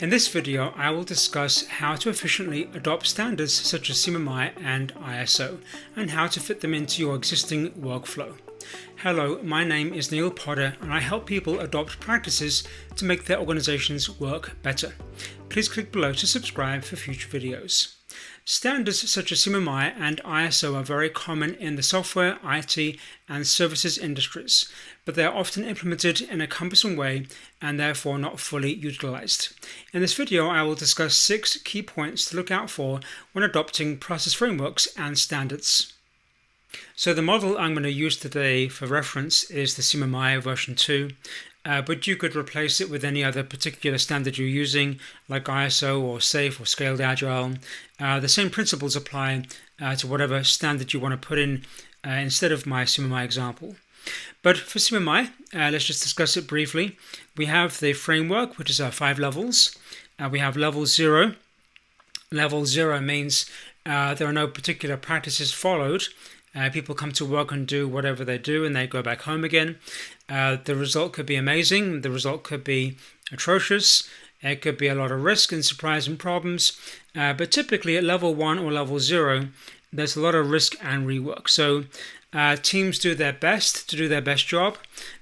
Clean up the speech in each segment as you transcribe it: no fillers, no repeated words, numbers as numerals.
In this video, I will discuss how to efficiently adopt standards such as CMMI and ISO, and how to fit them into your existing workflow. Hello, my name is Neil Potter, and I help people adopt practices to make their organizations work better. Please click below to subscribe for future videos. Standards such as CMMI and ISO are very common in the software, IT, and services industries, but they are often implemented in a cumbersome way and therefore not fully utilized. In this video, I will discuss 6 key points to look out for when adopting process frameworks and standards. So the model I'm going to use today for reference is the CMMI version 2. But you could replace it with any other particular standard you're using, like ISO or SAFe or Scaled Agile. The same principles apply to whatever standard you want to put in instead of my CMMI example. But for CMMI, let's just discuss it briefly. We have the framework, which is our 5 levels. We have level 0. Level 0 means there are no particular practices followed. People come to work and do whatever they do and they go back home again. The result could be amazing, the result could be atrocious, it could be a lot of risk and surprise and problems, but typically at level 1 or level 0 there's a lot of risk and rework. So teams do their best to do their best job,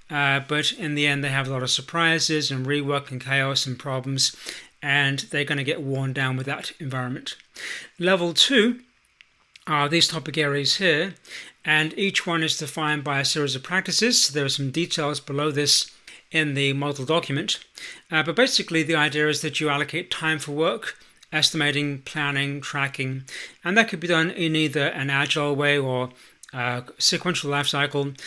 but in the end they have a lot of surprises and rework and chaos and problems, and they're going to get worn down with that environment. Level 2 are these topic areas here, and each one is defined by a series of practices. There are some details below this in the model document, but basically the idea is that you allocate time for work, estimating, planning, tracking, and that could be done in either an agile way or sequential lifecycle.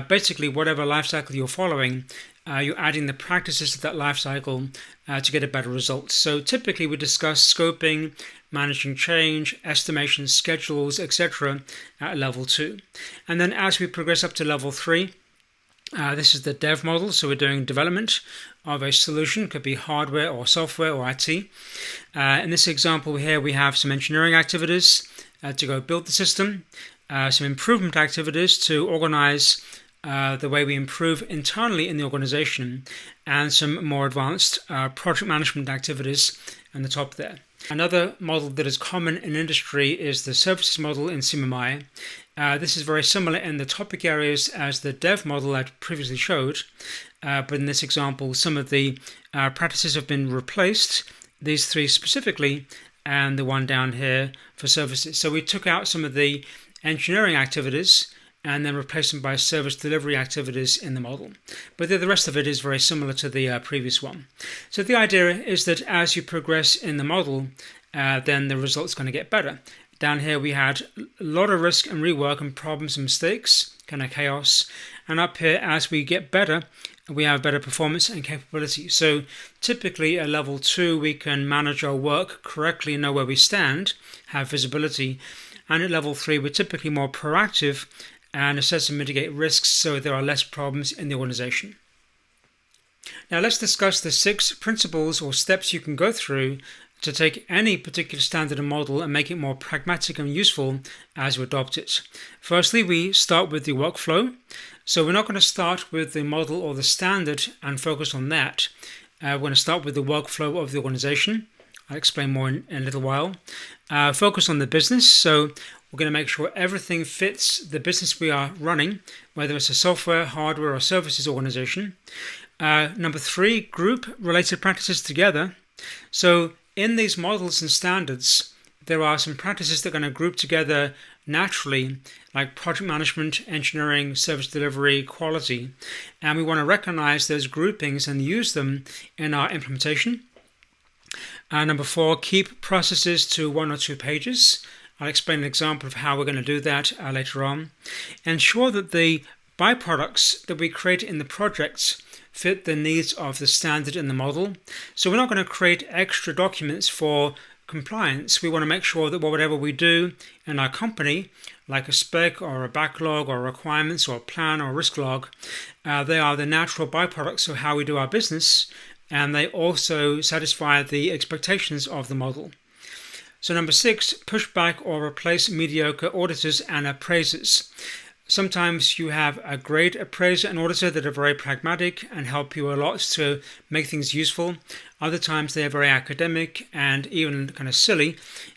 Basically whatever lifecycle you're following, you're adding the practices to that lifecycle to get a better result. So typically we discuss scoping, managing change, estimation, schedules, etc. at level 2. And then as we progress up to level 3, this is the DEV model, so we're doing development of a solution, could be hardware or software or IT. In this example here we have some engineering activities to go build the system, some improvement activities to organize the way we improve internally in the organization, and some more advanced project management activities on the top there. Another model that is common in industry is the services model in CMMI. This is very similar in the topic areas as the DEV model I previously showed, but in this example some of the practices have been replaced, these 3 specifically, and the one down here for services. So we took out some of the engineering activities and then replace them by service delivery activities in the model. But the rest of it is very similar to the previous one. So the idea is that as you progress in the model, then the result's going to get better. Down here we had a lot of risk and rework and problems and mistakes, kind of chaos. And up here, as we get better, we have better performance and capability. So typically at level 2, we can manage our work correctly, know where we stand, have visibility. And at level 3, we're typically more proactive and assess and mitigate risks so there are less problems in the organization. Now let's discuss the 6 principles or steps you can go through to take any particular standard and model and make it more pragmatic and useful as you adopt it. Firstly, we start with the workflow. So we're not going to start with the model or the standard and focus on that. We're going to start with the workflow of the organization. I'll explain more in a little while. Focus on the business. So we're going to make sure everything fits the business we are running, whether it's a software, hardware, or services organization. Number 3, group related practices together. So in these models and standards, there are some practices that are going to group together naturally, like project management, engineering, service delivery, quality. And we want to recognize those groupings and use them in our implementation. Number 4, keep processes to 1 or 2 pages. I'll explain an example of how we're going to do that later on. Ensure that the byproducts that we create in the projects fit the needs of the standard in the model. So we're not going to create extra documents for compliance. We want to make sure that whatever we do in our company, like a spec or a backlog or requirements or a plan or risk log, they are the natural byproducts of how we do our business, and they also satisfy the expectations of the model. So number 6, push back or replace mediocre auditors and appraisers. Sometimes you have a great appraiser and auditor that are very pragmatic and help you a lot to make things useful. Other times they are very academic and even kind of silly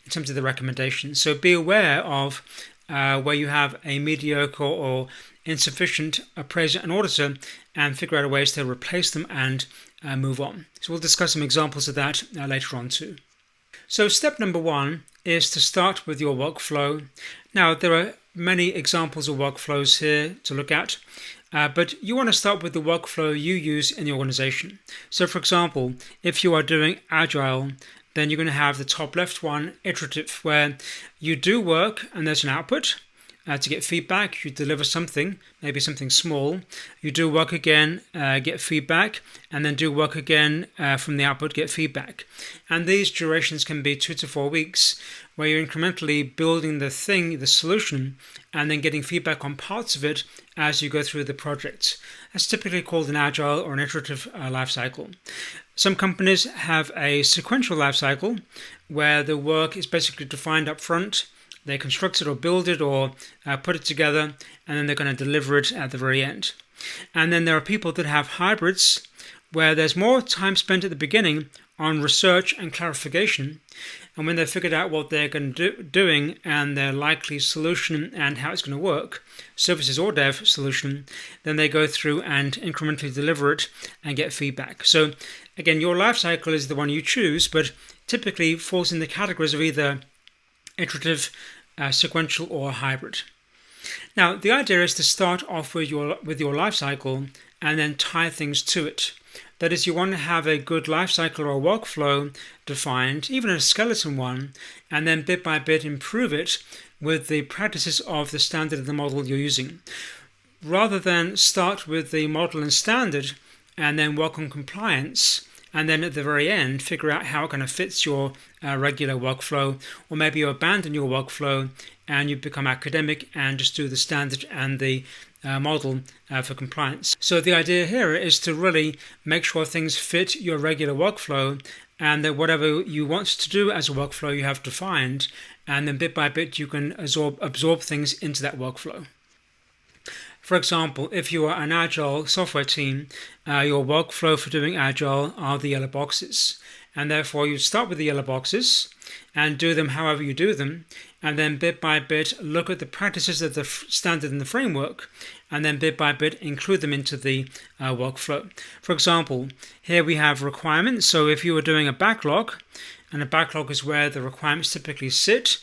in terms of the recommendations. So be aware of where you have a mediocre or insufficient appraiser and auditor and figure out ways to replace them and move on. So we'll discuss some examples of that later on too. So step number 1 is to start with your workflow. Now there are many examples of workflows here to look at, but you want to start with the workflow you use in the organization. So for example, if you are doing Agile, then you're going to have the top left one, iterative, where you do work and there's an output. To get feedback, you deliver something, maybe something small. You do work again, get feedback, and then do work again from the output, get feedback. And these durations can be 2 to 4 weeks, where you're incrementally building the solution, and then getting feedback on parts of it as you go through the project. That's typically called an agile or an iterative life cycle. Some companies have a sequential life cycle, where the work is basically defined up front. They construct it or build it or put it together, and then they're going to deliver it at the very end. And then there are people that have hybrids, where there's more time spent at the beginning on research and clarification, and when they've figured out what they're going to doing and their likely solution and how it's going to work, services or dev solution, then they go through and incrementally deliver it and get feedback. So again, your life cycle is the one you choose, but typically falls in the categories of either iterative, sequential, or hybrid. Now, the idea is to start off with your life cycle and then tie things to it. That is, you want to have a good life cycle or workflow defined, even a skeleton one, and then bit by bit improve it with the practices of the standard of the model you're using. Rather than start with the model and standard and then work on compliance, and then at the very end, figure out how it kind of fits your regular workflow, or maybe you abandon your workflow and you become academic and just do the standard and the model for compliance. So the idea here is to really make sure things fit your regular workflow, and that whatever you want to do as a workflow you have defined, and then bit by bit you can absorb things into that workflow. For example, if you are an Agile software team, your workflow for doing Agile are the yellow boxes. And therefore you start with the yellow boxes and do them however you do them, and then bit by bit look at the practices of the standard and the framework, and then bit by bit include them into the workflow. For example, here we have requirements. So if you were doing a backlog, and a backlog is where the requirements typically sit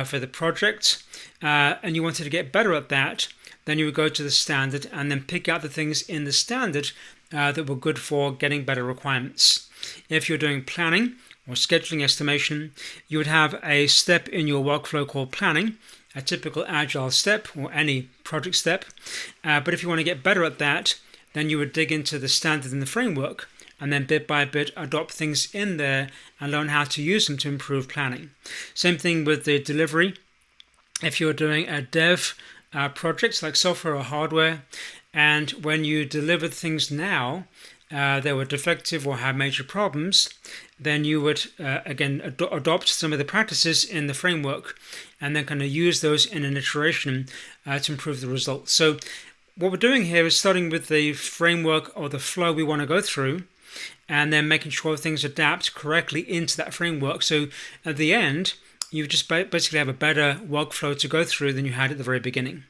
for the project, and you wanted to get better at that, then you would go to the standard and then pick out the things in the standard that were good for getting better requirements. If you're doing planning or scheduling estimation, you would have a step in your workflow called planning, a typical Agile step or any project step. But if you want to get better at that, then you would dig into the standard and the framework, and then bit by bit adopt things in there and learn how to use them to improve planning. Same thing with the delivery. If you're doing a dev projects like software or hardware, and when you delivered things now, they were defective or had major problems, then you would again adopt some of the practices in the framework and then kind of use those in an iteration to improve the results. So what we're doing here is starting with the framework or the flow we want to go through, and then making sure things adapt correctly into that framework. So at the end, you just basically have a better workflow to go through than you had at the very beginning.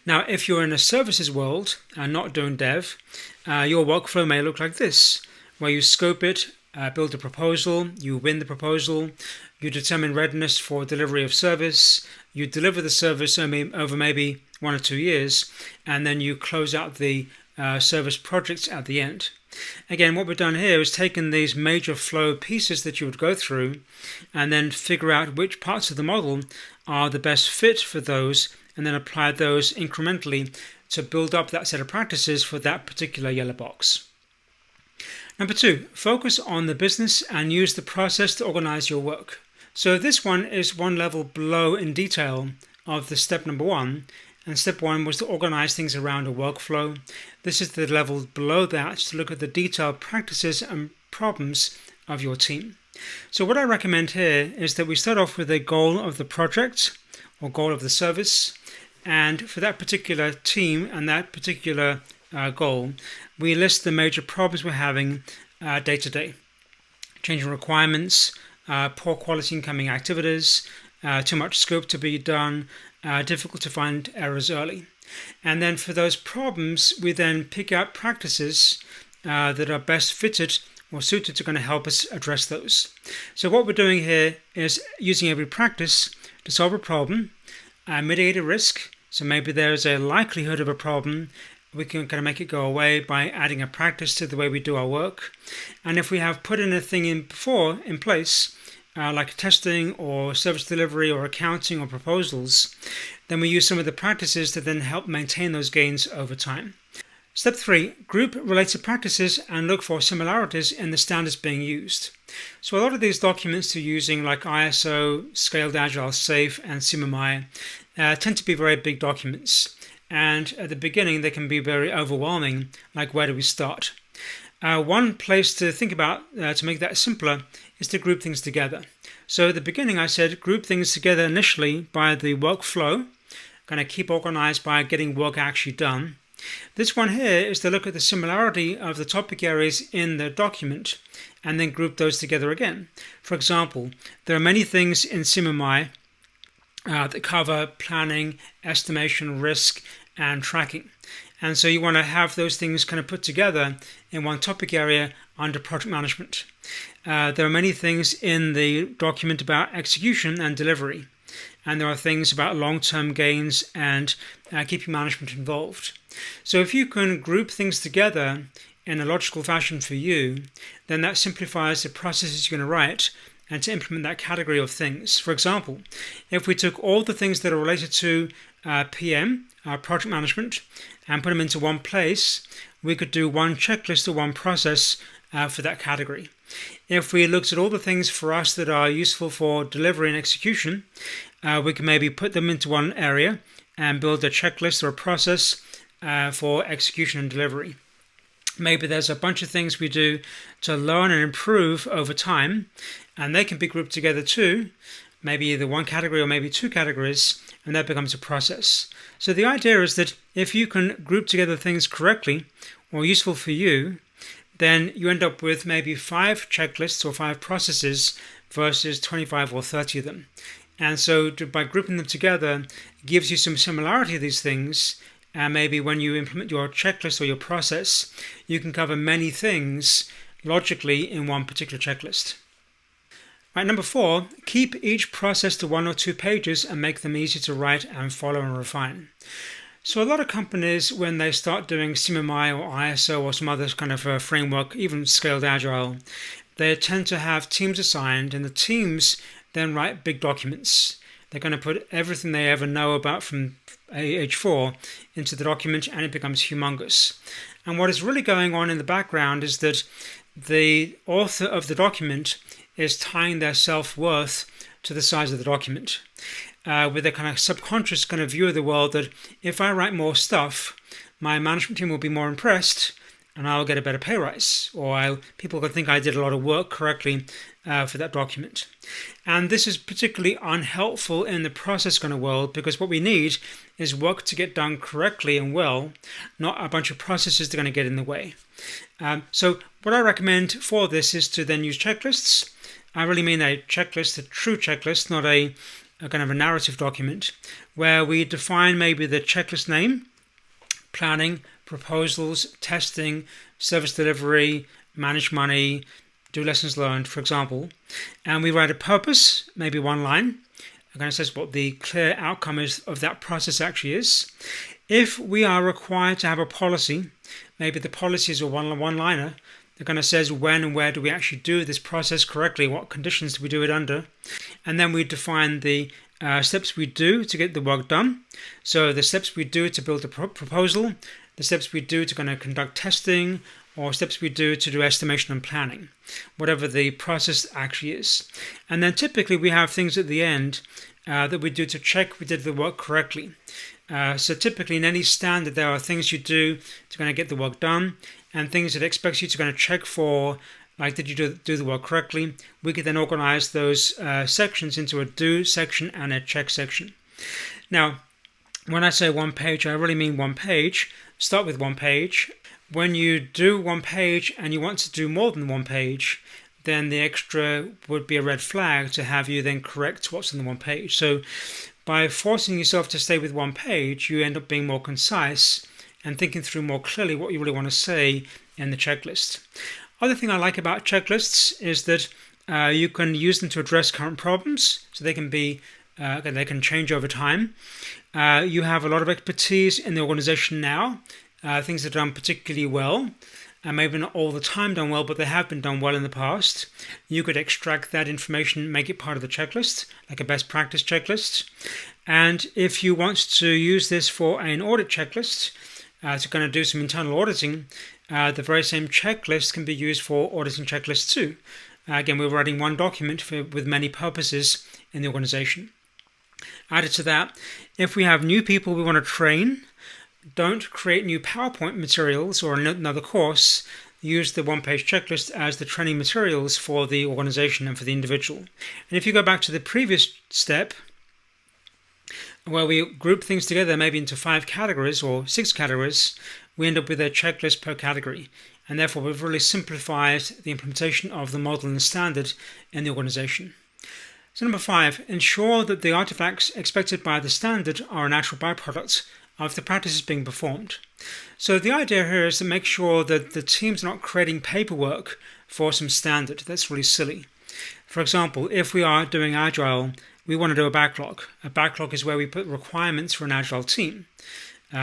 Now, if you're in a services world and not doing dev, your workflow may look like this, where you scope it, build a proposal, you win the proposal, you determine readiness for delivery of service, you deliver the service over maybe 1 or 2 years, and then you close out the service projects at the end. Again, what we've done here is taken these major flow pieces that you would go through and then figure out which parts of the model are the best fit for those, and then apply those incrementally to build up that set of practices for that particular yellow box. Number 2, focus on the business and use the process to organize your work. So this one is one level below in detail of the step number 1. And step 1 was to organize things around a workflow. This is the level below that to look at the detailed practices and problems of your team. So what I recommend here is that we start off with a goal of the project or goal of the service. and for that particular team and that particular goal, we list the major problems we're having day to day. Changing requirements, poor quality incoming activities, too much scope to be done, difficult to find errors early. And then for those problems, we then pick out practices that are best fitted or suited to kind of help us address those. So what we're doing here is using every practice to solve a problem, mitigate a risk. So maybe there's a likelihood of a problem. We can kind of make it go away by adding a practice to the way we do our work. And if we have put in a thing in place, like testing or service delivery or accounting or proposals, then we use some of the practices to then help maintain those gains over time. Step 3, group related practices and look for similarities in the standards being used. So a lot of these documents you're using like ISO, Scaled Agile, SAFe, and CMMI tend to be very big documents. And at the beginning, they can be very overwhelming, like where do we start? One place to think about to make that simpler is to group things together. So at the beginning, I said group things together initially by the workflow, kind of keep organized by getting work actually done. This one here is to look at the similarity of the topic areas in the document and then group those together again. For example, there are many things in CMMI that cover planning, estimation, risk, and tracking. And so you want to have those things kind of put together in one topic area under project management. There are many things in the document about execution and delivery. And there are things about long-term gains and keeping management involved. So if you can group things together in a logical fashion for you, then that simplifies the processes you're going to write and to implement that category of things. For example, if we took all the things that are related to PM, project management, and put them into one place, we could do one checklist or one process for that category. If we looked at all the things for us that are useful for delivery and execution, we can maybe put them into one area and build a checklist or a process for execution and delivery. Maybe there's a bunch of things we do to learn and improve over time, and they can be grouped together too, maybe either one category or maybe two categories, and that becomes a process. So the idea is that if you can group together things correctly or useful for you, then you end up with maybe 5 checklists or 5 processes versus 25 or 30 of them. And so by grouping them together, it gives you some similarity of these things. And maybe when you implement your checklist or your process, you can cover many things logically in one particular checklist. Right, number 4, keep each process to 1 or 2 pages and make them easy to write and follow and refine. So a lot of companies, when they start doing CMMI or ISO or some other kind of framework, even Scaled Agile, they tend to have teams assigned, and the teams then write big documents. They're going to put everything they ever know about from age 4 into the document, and it becomes humongous. And what is really going on in the background is that the author of the document is tying their self-worth to the size of the document, with a kind of subconscious kind of view of the world that if I write more stuff, my management team will be more impressed and I'll get a better pay rise, or people will think I did a lot of work correctly for that document. And this is particularly unhelpful in the process kind of world, because what we need is work to get done correctly and well, not a bunch of processes that are going to get in the way. So what I recommend for this is to then use checklists. I really mean a checklist, a true checklist, not a kind of a narrative document, where we define maybe the checklist name, planning, proposals, testing, service delivery, manage money, do lessons learned, for example. And we write a purpose, maybe one line. It kind of says what the clear outcome is of that process actually is. If we are required to have a policy, maybe the policy is a one-liner. It kind of says when and where do we actually do this process correctly, what conditions do we do it under. And then we define the steps we do to get the work done. So the steps we do to build a proposal, the steps we do to kind of conduct testing, or steps we do to do estimation and planning, whatever the process actually is. And then typically we have things at the end that we do to check we did the work correctly. So typically in any standard there are things you do to kind of get the work done, and things that it expects you to kind of check for, like did you do the work correctly. We could then organize those sections into a do section and a check section. Now, When I say one page, I really mean one page. Start with one page. When you do one page and you want to do more than one page, then the extra would be a red flag to have you then correct what's on the one page. So by forcing yourself to stay with one page, you end up being more concise and thinking through more clearly what you really want to say in the checklist. Other thing I like about checklists is that you can use them to address current problems, so they can be they can change over time. You have a lot of expertise in the organization now, things that are done particularly well, maybe not all the time done well, but they have been done well in the past. You could extract that information, make it part of the checklist, like a best practice checklist. And if you want to use this for an audit checklist, to kind of do some internal auditing, the very same checklist can be used for auditing checklists too. Again, we're writing one document with many purposes in the organization. Added to that, if we have new people we want to train, don't create new PowerPoint materials or another course. Use the one-page checklist as the training materials for the organization and for the individual. And if you go back to the previous step, where we group things together maybe into 5 categories or 6 categories, we end up with a checklist per category. And therefore, we've really simplified the implementation of the model and the standard in the organization. So number 5, ensure that the artifacts expected by the standard are a natural byproduct of the practices being performed. So the idea here is to make sure that the team's not creating paperwork for some standard. That's really silly. For example, if we are doing Agile, we want to do a backlog. A backlog is where we put requirements for an Agile team.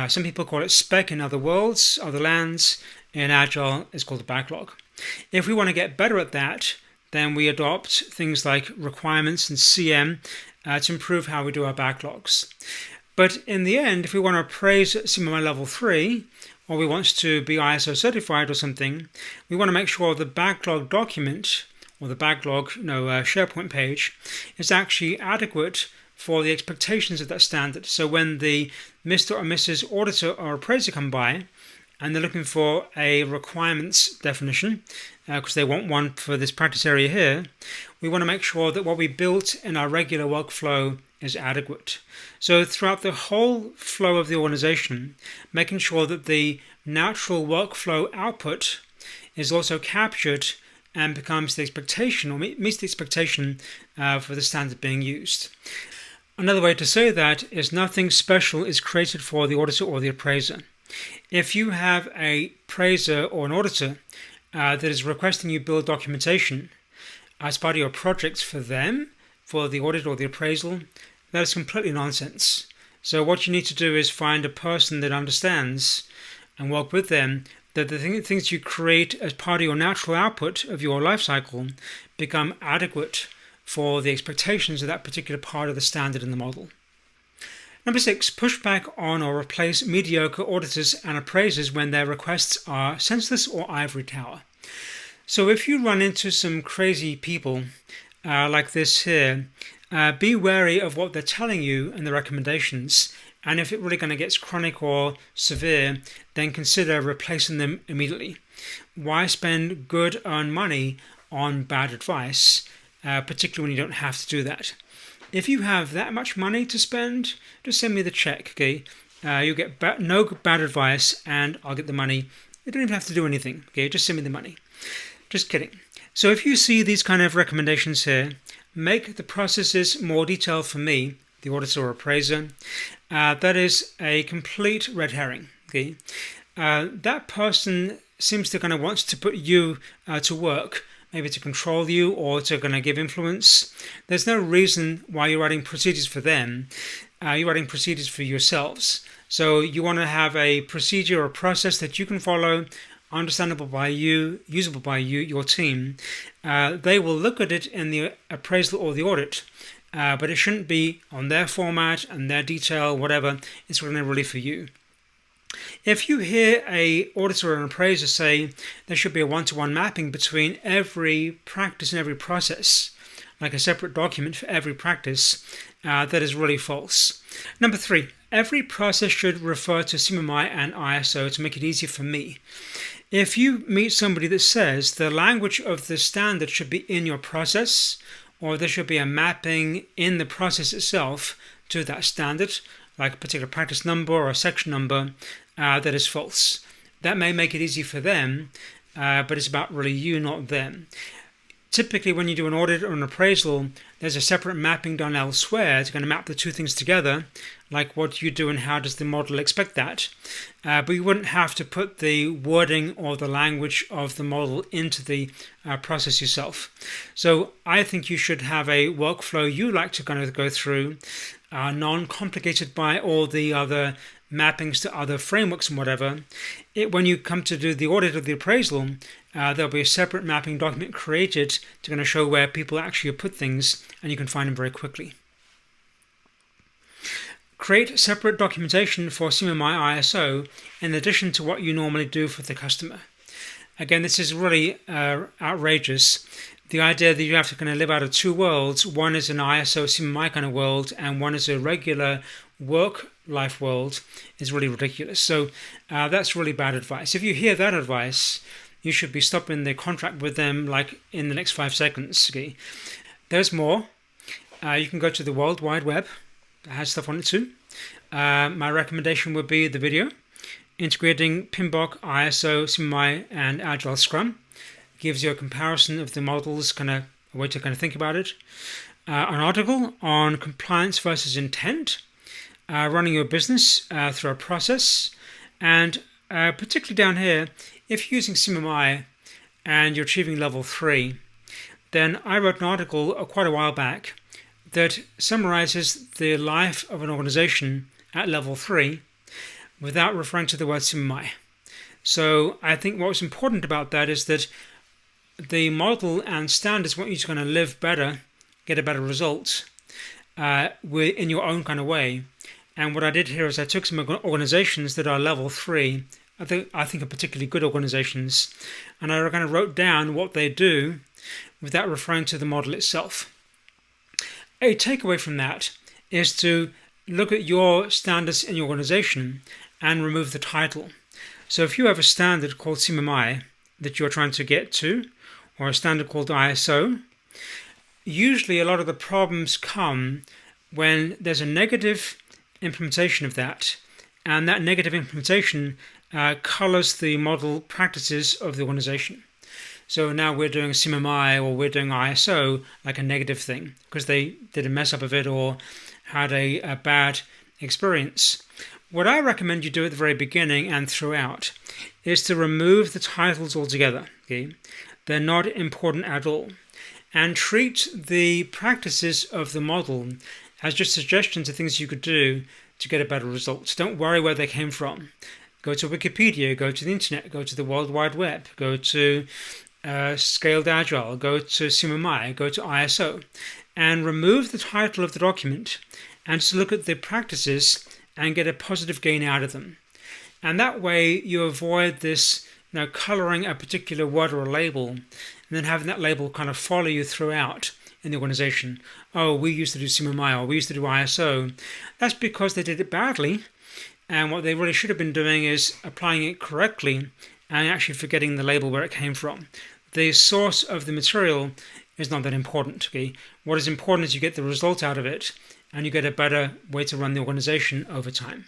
Some people call it spec in other worlds, other lands. In Agile, it's called a backlog. If we want to get better at that, then we adopt things like requirements and CM to improve how we do our backlogs. But in the end, if we want to appraise CMMI Level 3, or we want to be ISO certified or something, we want to make sure the backlog document or the backlog SharePoint page is actually adequate for the expectations of that standard. So when the Mr. or Mrs. Auditor or Appraiser come by and they're looking for a requirements definition, because they want one for this practice area here, we want to make sure that what we built in our regular workflow is adequate. So throughout the whole flow of the organization, making sure that the natural workflow output is also captured and becomes the expectation or meets the expectation for the standard being used. Another way to say that is nothing special is created for the auditor or the appraiser. If you have an appraiser or an auditor that is requesting you build documentation as part of your projects for them, for the audit or the appraisal, that is completely nonsense. So what you need to do is find a person that understands and work with them that the things you create as part of your natural output of your life cycle become adequate for the expectations of that particular part of the standard in the model. Number 6, push back on or replace mediocre auditors and appraisers when their requests are senseless or ivory tower. So if you run into some crazy people like this here, be wary of what they're telling you and the recommendations, and if it really kind of gets chronic or severe, then consider replacing them immediately. Why spend good earned money on bad advice, particularly when you don't have to do that? If you have that much money to spend, just send me the check, okay? You'll get no bad advice and I'll get the money. You don't even have to do anything, okay? Just send me the money. Just kidding. So if you see these kind of recommendations here, make the processes more detailed for me, the auditor or appraiser. That is a complete red herring, okay? That person seems to kind of wants to put you to work, maybe to control you or to kind of give influence. There's no reason why you're writing procedures for them. You're writing procedures for yourselves. So you want to have a procedure or process that you can follow, understandable by you, usable by you, your team. They will look at it in the appraisal or the audit, but it shouldn't be on their format and their detail, whatever. It's really for you. If you hear an auditor or an appraiser say there should be a one-to-one mapping between every practice and every process, like a separate document for every practice, that is really false. Number 3, every process should refer to CMMI and ISO to make it easier for me. If you meet somebody that says the language of the standard should be in your process, or there should be a mapping in the process itself to that standard, like a particular practice number or a section number, that is false. That may make it easy for them, but it's about really you, not them. Typically, when you do an audit or an appraisal, there's a separate mapping done elsewhere. It's going to map the two things together, like what you do and how does the model expect that. But you wouldn't have to put the wording or the language of the model into the process yourself. So I think you should have a workflow you like to kind of go through, non-complicated by all the other mappings to other frameworks and whatever. When you come to do the audit or the appraisal, there'll be a separate mapping document created to kind of show where people actually put things, and you can find them very quickly. Create separate documentation for CMMI ISO in addition to what you normally do for the customer. Again, this is really outrageous. The idea that you have to kind of live out of two worlds, one is an ISO CMMI kind of world and one is a regular work life world, is really ridiculous. So that's really bad advice. If you hear that advice, you should be stopping the contract with them like in the next 5 seconds. Okay? There's more. You can go to the World Wide Web. It has stuff on it too. My recommendation would be the video, Integrating PMBOK, ISO, CMMI, and Agile Scrum. Gives you a comparison of the models, kind of a way to kind of think about it. An article on compliance versus intent, running your business through a process, and particularly down here, if you're using CMMI and you're achieving level 3, then I wrote an article quite a while back that summarizes the life of an organization at level 3 without referring to the word CMMI. So I think what was important about that is that the model and standards want you to kind of live better, get a better result in your own kind of way. And what I did here is I took some organizations that are level 3, I think are particularly good organizations, and I kind of wrote down what they do without referring to the model itself. A takeaway from that is to look at your standards in your organization and remove the title. So if you have a standard called CMMI that you're trying to get to, or a standard called ISO, usually a lot of the problems come when there's a negative implementation of that, and that negative implementation colors the model practices of the organization. So now we're doing CMMI or we're doing ISO like a negative thing because they did a mess up of it or had a bad experience. What I recommend you do at the very beginning and throughout is to remove the titles altogether. Okay? They're not important at all. And treat the practices of the model as just suggestions of things you could do to get a better result. Don't worry where they came from. Go to Wikipedia, go to the internet, go to the World Wide Web, go to Scaled Agile, go to CMMI, go to ISO, and remove the title of the document and just look at the practices and get a positive gain out of them. And that way you avoid this coloring a particular word or a label and then having that label kind of follow you throughout in the organization. Oh, we used to do CMMI or we used to do ISO. That's because they did it badly, and what they really should have been doing is applying it correctly and actually forgetting the label where it came from. The source of the material is not that important. Okay? What is important is you get the result out of it and you get a better way to run the organization over time.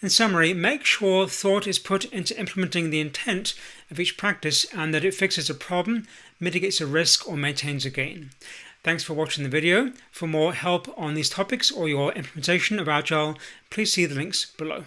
In summary, make sure thought is put into implementing the intent of each practice and that it fixes a problem, mitigates a risk, or maintains a gain. Thanks for watching the video. For more help on these topics or your implementation of Agile, please see the links below.